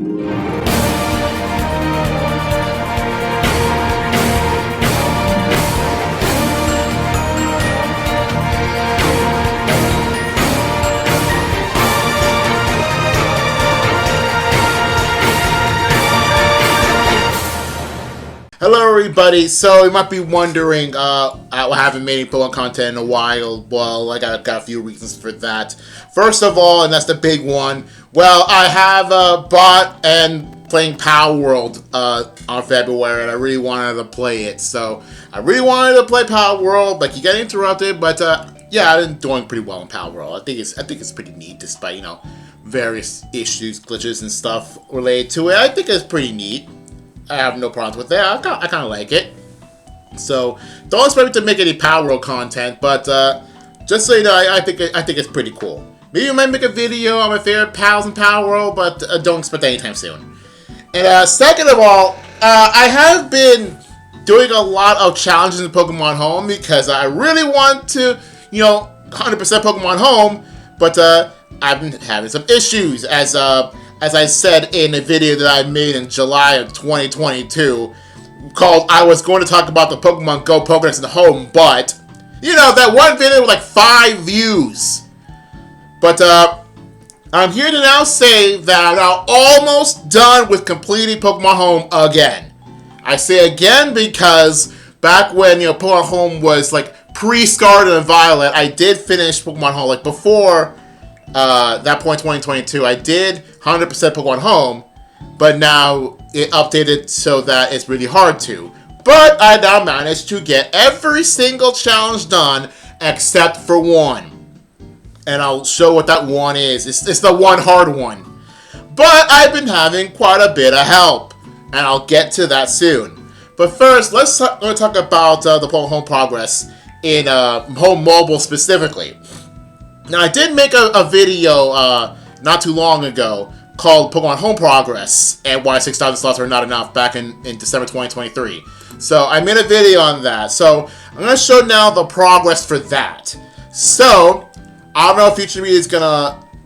Hello everybody, so you might be wondering, I haven't made any Pokemon content in a while. Well, I got a few reasons for that. First of all, and that's the big one, well, I have bought and playing Power World on February, and I really wanted to play it. So, I really wanted to play Power World, but you get interrupted, but yeah, I've been doing pretty well in Power World. I think it's pretty neat, despite, you know, various issues, glitches, and stuff related to it. I think it's pretty neat. I have no problems with that. I kind of like it. So don't expect me to make any Power World content, but just so you know, I think it's pretty cool. Maybe I might make a video on my favorite pals in Power World, but don't expect that anytime soon. And second of all, I have been doing a lot of challenges in Pokemon Home because I really want to, you know, 100% Pokemon Home, but I've been having some issues as I said in a video that I made in July of 2022, called I was going to talk about the Pokemon Go Pokedex in the home, but, you know, that one video with like 5 views. But, I'm here to now say that I'm now almost done with completing Pokemon Home again. I say again because back when, you know, Pokemon Home was like pre-Scarlet and Violet, I did finish Pokemon Home, like before that point 2022, I did 100% Pokemon Home, but now it updated so that it's really hard to. But I now managed to get every single challenge done except for one. And I'll show what that one is. It's the one hard one. But I've been having quite a bit of help, and I'll get to that soon. But first, let's talk about the Pokemon Home progress in Home Mobile specifically. Now, I did make a video not too long ago called Pokemon Home Progress and why 6,000 slots are not enough back in December 2023. So, I made a video on that. So, I'm going to show now the progress for that. So, I don't know if future videos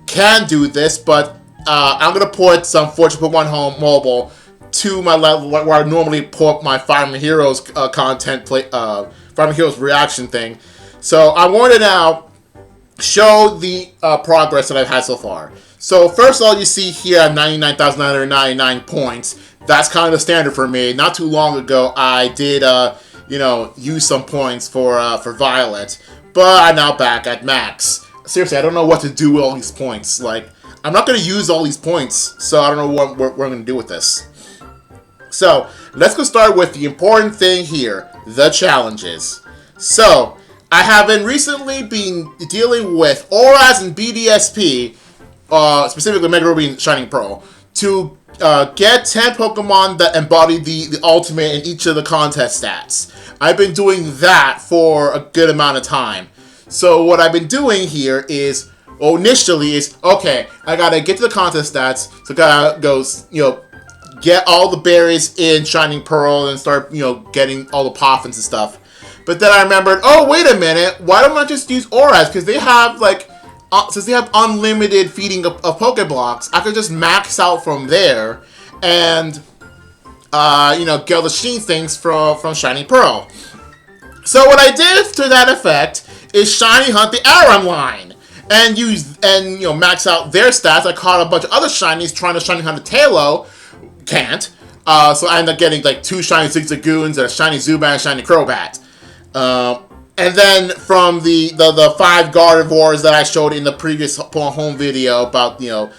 can do this, but I'm going to put some Fortune Pokemon Home Mobile to my level where I normally put my Fire Emblem Heroes content, Fire Emblem Heroes reaction thing. So, I want to now show the progress that I've had so far. So first of all, you see here I have 99,999 points. That's kind of the standard for me. Not too long ago, I did, you know, use some points for Violet, but I'm now back at max. Seriously, I don't know what to do with all these points. Like, I'm not going to use all these points, so I don't know what we're going to do with this. So let's go start with the important thing here, the challenges. So I have recently been dealing with Auras and BDSP, specifically Mega Ruby and Shining Pearl, to get 10 Pokemon that embody the ultimate in each of the contest stats. I've been doing that for a good amount of time. So what I've been doing here is, well, initially is, okay, I gotta get to the contest stats, so gotta go, you know, get all the berries in Shining Pearl and start, you know, getting all the Poffins and stuff. But then I remembered, oh, wait a minute, why don't I just use Auras? Because they have, like, since they have unlimited feeding of Pokeblocks, I could just max out from there and, you know, get all the Sheen things from Shiny Pearl. So what I did to that effect is Shiny Hunt the Aron line and you know, max out their stats. I caught a bunch of other Shinies trying to Shiny Hunt a Tailo. Can't. So I ended up getting, like, 2 Shiny Zigzagoons and a Shiny Zubat and a Shiny Crobat. And then from the 5 Gardevoirs that I showed in the previous Pokemon Home video about, you know,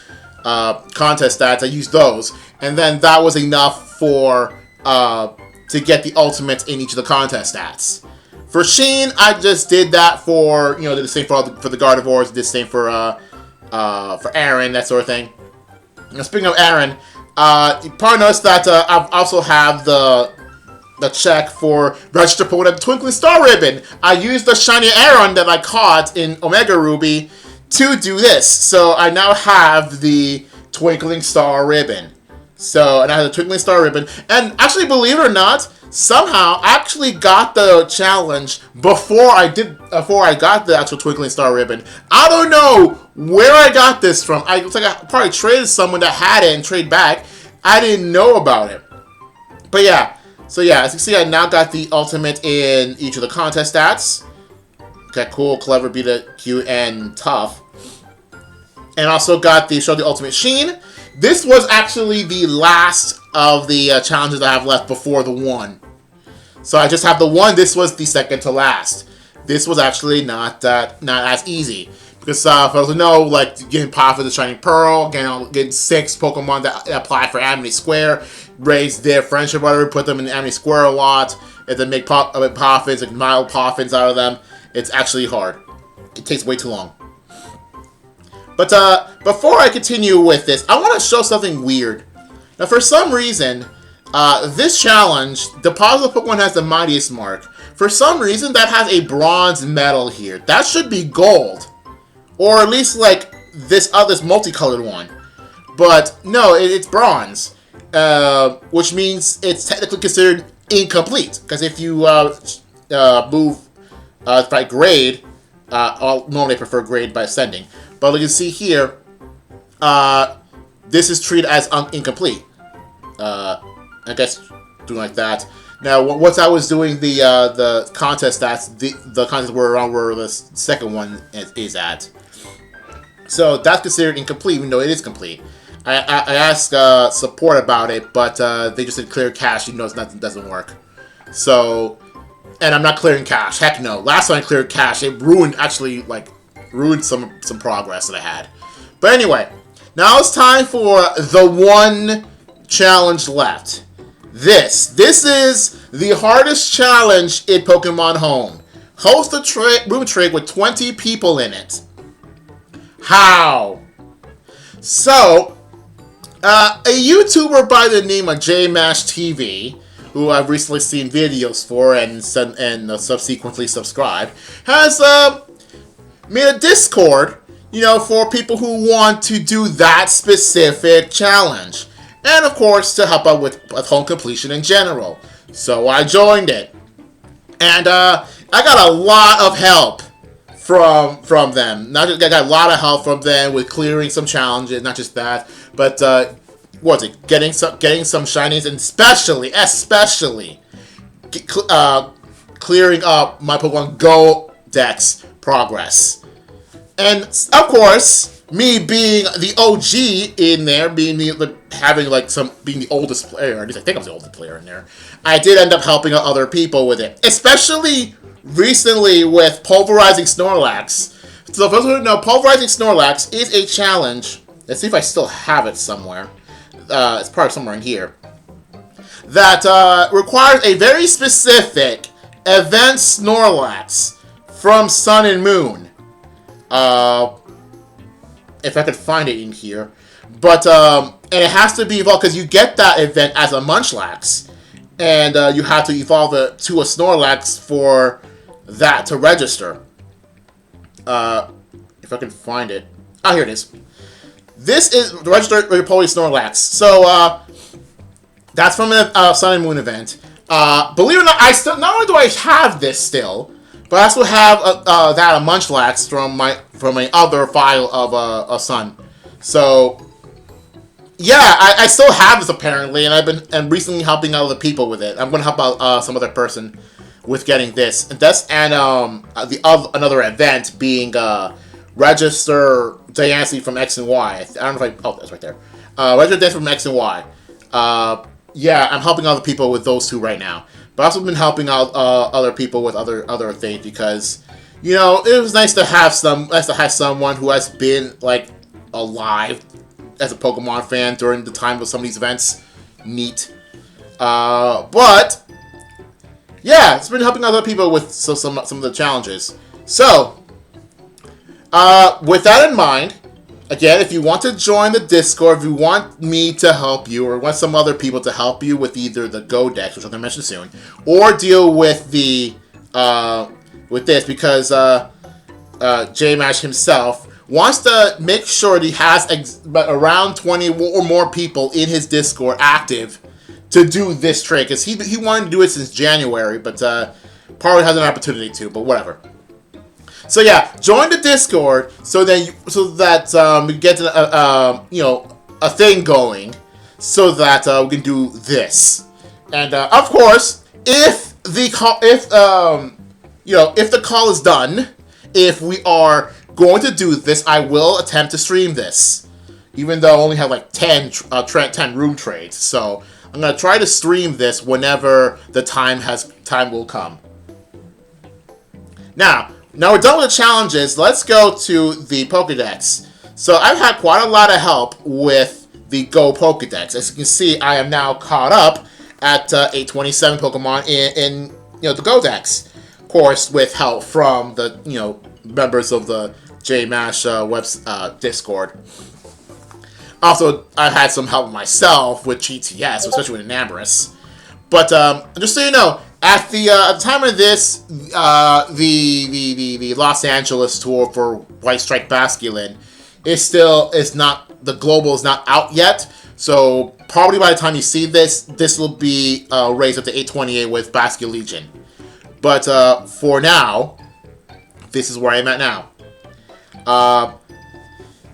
contest stats, I used those. And then that was enough for, to get the ultimates in each of the contest stats. For Sheen, I just did that for, you know, did the same for the Gardevoirs, did the same for Aaron, that sort of thing. Now, speaking of Aaron, you probably noticed that I also have the check for register Pokemon Twinkling Star Ribbon. I used the shiny Aron that I caught in Omega Ruby to do this. So I now have the Twinkling Star Ribbon. And I have the Twinkling Star Ribbon. And actually, believe it or not, somehow I actually got the challenge before I got the actual Twinkling Star ribbon. I don't know where I got this from. It's like I probably traded someone that had it and trade back. I didn't know about it. But yeah, so yeah, as you can see, I now got the ultimate in each of the contest stats. Okay, cool, clever, beat it, cute, and tough. And also got the show the ultimate sheen. This was actually the last of the challenges I have left before the one. So I just have the one. This was the second to last. This was actually not as easy. Because for those who know, like getting Pop for the Shining Pearl, getting 6 Pokemon that apply for Amity Square, raise their friendship, whatever, put them in Amity Square a lot, and then make Poffins, like mild Poffins out of them. It's actually hard. It takes way too long. But before I continue with this, I want to show something weird. Now, for some reason, this challenge, Deposit Pokemon has the Mightiest Mark. For some reason, that has a bronze medal here. That should be gold. Or at least, like, this multicolored one. But, no, it's bronze. Which means it's technically considered incomplete. Because if you move by grade, I'll normally prefer grade by ascending. But you can see here, this is treated as incomplete. I guess doing like that. Now, once I was doing the contest stats, the contest were around where the second one is at. So that's considered incomplete, even though it is complete. I asked support about it, but they just said clear cache, even though it doesn't work. So, and I'm not clearing cache. Heck no. Last time I cleared cache, it ruined some progress that I had. But anyway, now it's time for the one challenge left. This is the hardest challenge in Pokemon Home. Host a room trig with 20 people in it. How? So, a YouTuber by the name of JMashTV, who I've recently seen videos for and subsequently subscribed, has made a Discord, for people who want to do that specific challenge. And, of course, to help out with home completion in general. So I joined it. And I got a lot of help from them. I got a lot of help from them with clearing some challenges, not just that, but getting some shinies, and especially clearing up my Pokemon GO Dex progress. And of course, me being the OG in there, being the oldest player, at least I think I was the oldest player in there, I did end up helping out other people with it, especially recently with Pulverizing Snorlax. So for those who don't know, Pulverizing Snorlax is a challenge. Let's see if I still have it somewhere. It's probably somewhere in here. That requires a very specific event Snorlax from Sun and Moon. If I could find it in here. But, and it has to be evolved, because you get that event as a Munchlax. And you have to evolve it to a Snorlax for that to register. If I can find it. Oh, here it is. This is the registered Repoli Snorlax. So, that's from the Sun and Moon event. Believe it or not, not only do I have this still, but I also have that a Munchlax from my other file of a Sun. So, yeah, I still have this apparently, and I've been recently helping other people with it. I'm going to help out some other person with getting this, and another event being register Diancie from X and Y. I don't know if that's right there. Register Diancie from X and Y. Yeah, I'm helping other people with those two right now. But I've also been helping out other people with other things, because it was nice to have someone who has been alive as a Pokemon fan during the time of some of these events. Neat. But yeah, it's been helping other people with some of the challenges. So with that in mind, again, if you want to join the Discord, if you want me to help you, or want some other people to help you with either the GO Dex, which I'm going to mention soon, or deal with with this, because JMash himself wants to make sure that he has around 20 or more people in his Discord active to do this trade, because he wanted to do it since January, but probably hasn't an opportunity to, but whatever. So yeah, join the Discord so that we get a thing going, so that we can do this. And of course, if the call is done, if we are going to do this, I will attempt to stream this, even though I only have like 10 room trades. So I'm gonna try to stream this whenever the time will come. Now we're done with the challenges. Let's go to the Pokédex. So I've had quite a lot of help with the Go Pokédex. As you can see, I am now caught up at 827 Pokemon in the Go Dex. Of course, with help from the members of the JMash Discord. Also, I've had some help myself with GTS, especially with Enamorous. But just so you know, at the time of this, the Los Angeles tour for White Strike Basculin the global is not out yet. So probably by the time you see this will be raised up to 828 with Basculegion. But for now, this is where I'm at now.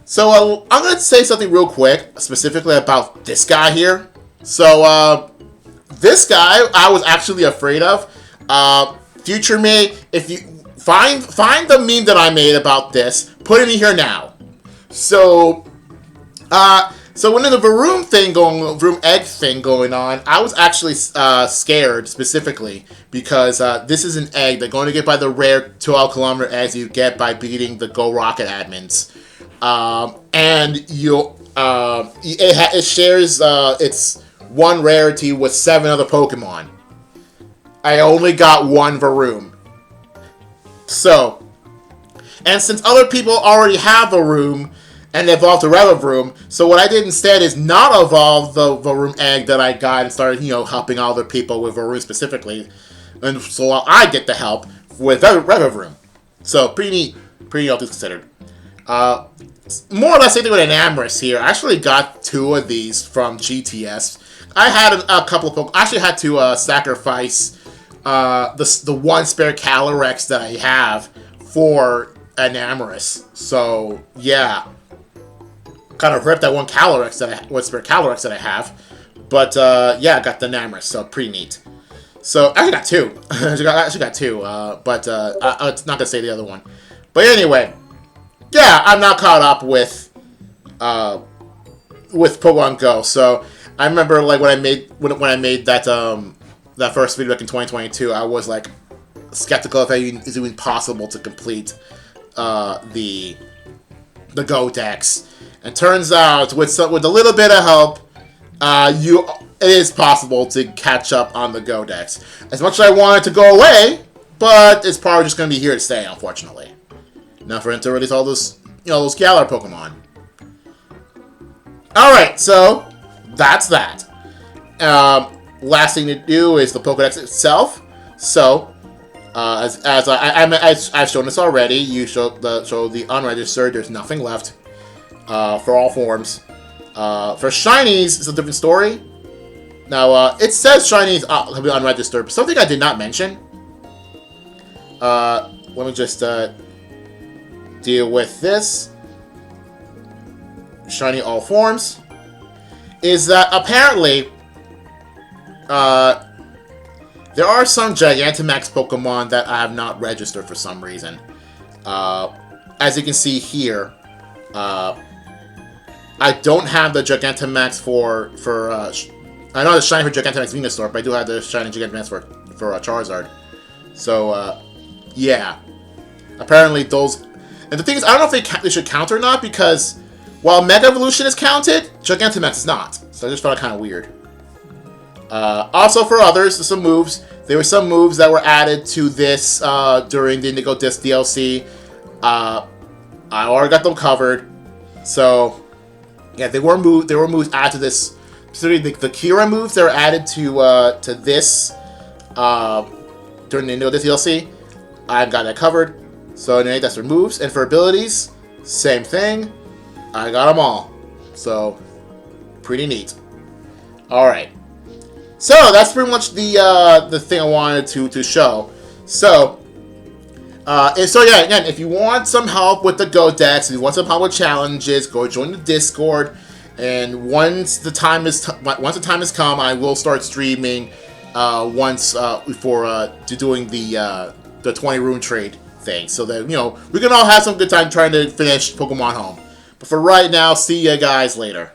So I'm going to say something real quick, specifically about this guy here. So this guy I was actually afraid of. Future me, if you find the meme that I made about this, put it in here now. So when the Varoom egg thing going on, I was actually scared specifically because this is an egg they're going to get by the rare 12-kilometer eggs you get by beating the Go Rocket admins, and it shares its one rarity with 7 other Pokemon. I only got 1 Varoom. So, and since other people already have Varoom and evolved to Revavroom, so what I did instead is not evolve the Varoom egg that I got and started, helping other people with Varoom specifically, and so I get the help with Revavroom. So pretty neat, all things considered. More or less same thing with Enamorous here. I actually got 2 of these from GTS. I had a couple of Pokemon. I actually had to sacrifice the one spare Calyrex that I have for Enamorous. So yeah, kind of ripped that one spare Calyrex that I have. But yeah, I got the Enamorous, so pretty neat. So I actually got 2. I actually got 2. But I'm not gonna say the other one. But anyway, yeah, I'm now caught up with Pokemon Go. So I remember like when I made that that first video back in 2022, I was like skeptical if it is even possible to complete the Go Dex. And turns out with a little bit of help, it is possible to catch up on the Go Dex. As much as I want it to go away, but it's probably just going to be here to stay, unfortunately. Now for it to release all those Galar Pokemon. Alright, so that's that. Last thing to do is the Pokedex itself. So, as I've shown this already, you show the unregistered. There's nothing left for all forms. For Shinies, it's a different story. Now, it says Shinies have been unregistered, but something I did not mention. Let me just deal with this. Shiny all forms. Is that apparently there are some Gigantamax Pokemon that I have not registered for some reason. As you can see here, I don't have the Gigantamax for I know the shiny for Gigantamax Venusaur, but I do have the shiny Gigantamax for Charizard. So yeah, apparently those. And the thing is, I don't know if they should count or not, because while Mega Evolution is counted, Gigantamax is not. So I just found it kind of weird. Also for others, some moves. There were some moves that were added to this during the Indigo Disc DLC. I already got them covered. So yeah, there were moves added to this. Specifically, the Kira moves that were added to this during the Indigo Disc DLC. I've got that covered. So anyway, that's for moves. And for abilities, same thing. I got them all. So pretty neat. Alright. So that's pretty much the thing I wanted to show. So. And so yeah, again, if you want some help with the GO Dex, if you want some help with challenges, go join the Discord. And once the time has come, I will start streaming. Once before doing the 20 rune trade thing, so that we can all have some good time trying to finish Pokemon Home. But for right now, see you guys later.